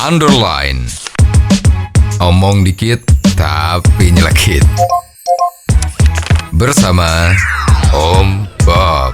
Underline. Omong dikit tapi nyelekit. Bersama Om Bob.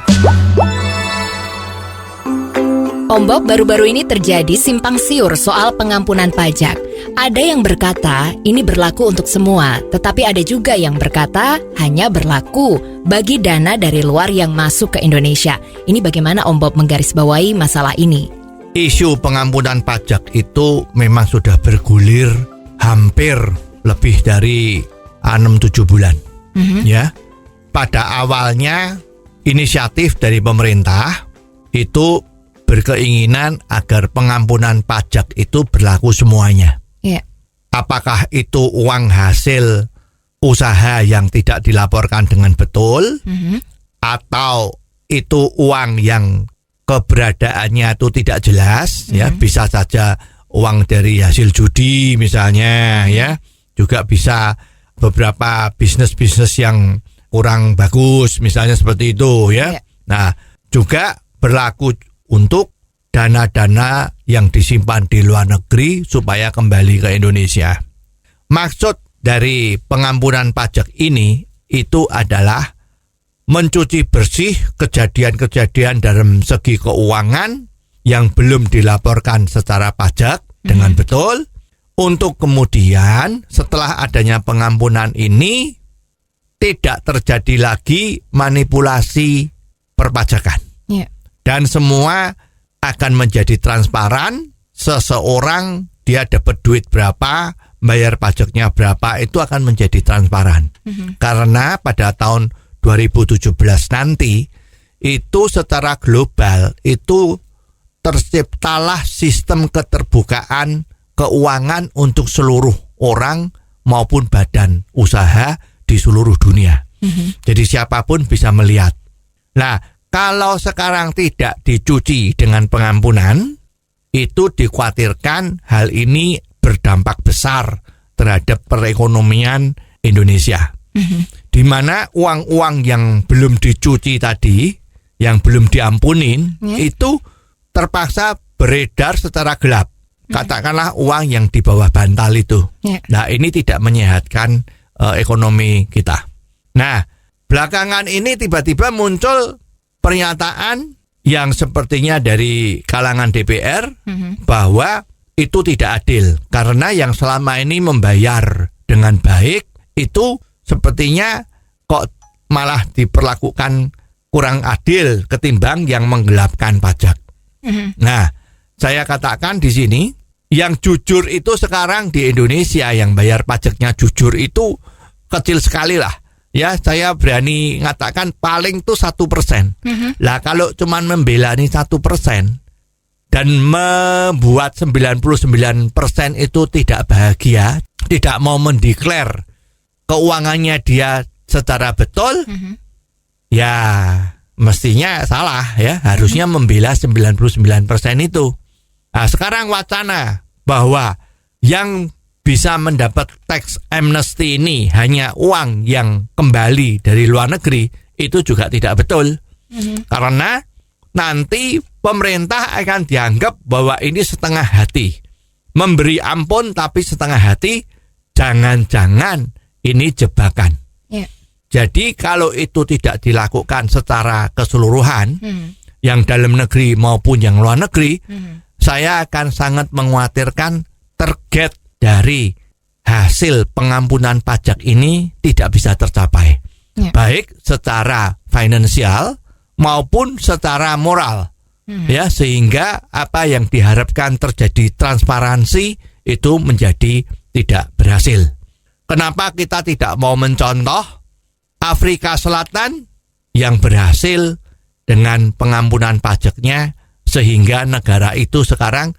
Om Bob, baru-baru ini terjadi simpang siur soal pengampunan pajak. Ada yang berkata ini berlaku untuk semua, tetapi ada juga yang berkata hanya berlaku bagi dana dari luar yang masuk ke Indonesia. Ini bagaimana Om Bob menggarisbawahi masalah ini? Isu pengampunan pajak itu memang sudah bergulir hampir lebih dari 6-7 bulan. Ya. Pada awalnya inisiatif dari pemerintah itu berkeinginan agar pengampunan pajak itu berlaku semuanya. Yeah. Apakah itu uang hasil usaha yang tidak dilaporkan dengan betul, atau itu uang yang keberadaannya itu tidak jelas, ya, bisa saja uang dari hasil judi misalnya, ya, juga bisa beberapa bisnis-bisnis yang kurang bagus misalnya seperti itu, ya. Nah, juga berlaku untuk dana-dana yang disimpan di luar negeri supaya kembali ke Indonesia. Maksud dari pengampunan pajak ini itu adalah mencuci bersih kejadian-kejadian dalam segi keuangan yang belum dilaporkan secara pajak dengan betul, untuk kemudian setelah adanya pengampunan ini tidak terjadi lagi manipulasi perpajakan. Yeah. Dan semua akan menjadi transparan. Seseorang dia dapat duit berapa, bayar pajaknya berapa, itu akan menjadi transparan. Karena pada tahun 2017 nanti itu secara global itu terciptalah sistem keterbukaan keuangan untuk seluruh orang maupun badan usaha di seluruh dunia. Jadi siapapun bisa melihat. Nah, kalau sekarang tidak dicuci dengan pengampunan, itu dikhawatirkan hal ini berdampak besar terhadap perekonomian Indonesia. Di mana uang-uang yang belum dicuci tadi, yang belum diampunin, itu terpaksa beredar secara gelap. Katakanlah uang yang di bawah bantal itu. Nah, ini tidak menyehatkan ekonomi kita. Nah, belakangan ini tiba-tiba muncul pernyataan yang sepertinya dari kalangan DPR bahwa itu tidak adil karena yang selama ini membayar dengan baik itu sepertinya kok malah diperlakukan kurang adil ketimbang yang menggelapkan pajak. Nah, saya katakan di sini yang jujur itu sekarang di Indonesia yang bayar pajaknya jujur itu kecil sekali lah. Ya, saya berani ngatakan paling tuh 1%. Lah kalau cuman membela nih 1% dan membuat 99% itu tidak bahagia, tidak mau mendeklar keuangannya dia secara betul, ya mestinya salah ya, harusnya membela 99% itu. Nah, sekarang wacana bahwa yang bisa mendapat tax amnesty ini hanya uang yang kembali dari luar negeri, itu juga tidak betul. Karena nanti pemerintah akan dianggap bahwa ini setengah hati. Memberi ampun tapi setengah hati, jangan-jangan ini jebakan. Jadi kalau itu tidak dilakukan secara keseluruhan, yang dalam negeri maupun yang luar negeri, saya akan sangat mengkhawatirkan target dari hasil pengampunan pajak ini tidak bisa tercapai, baik secara finansial maupun secara moral, ya, sehingga apa yang diharapkan terjadi transparansi itu menjadi tidak berhasil. Kenapa kita tidak mau mencontoh Afrika Selatan yang berhasil dengan pengampunan pajaknya sehingga negara itu sekarang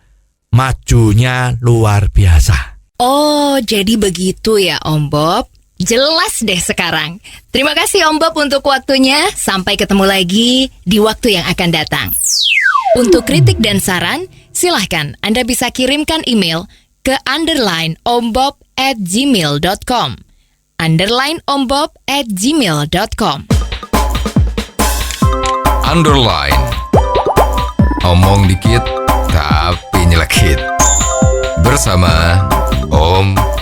majunya luar biasa. Oh, jadi begitu ya Om Bob. Jelas deh sekarang. Terima kasih Om Bob untuk waktunya. Sampai ketemu lagi di waktu yang akan datang. Untuk kritik dan saran, silahkan Anda bisa kirimkan email ke _ombob@gmail.com _ombob@gmail.com. Underline. Omong dikit tapi nyelekit. bersama Om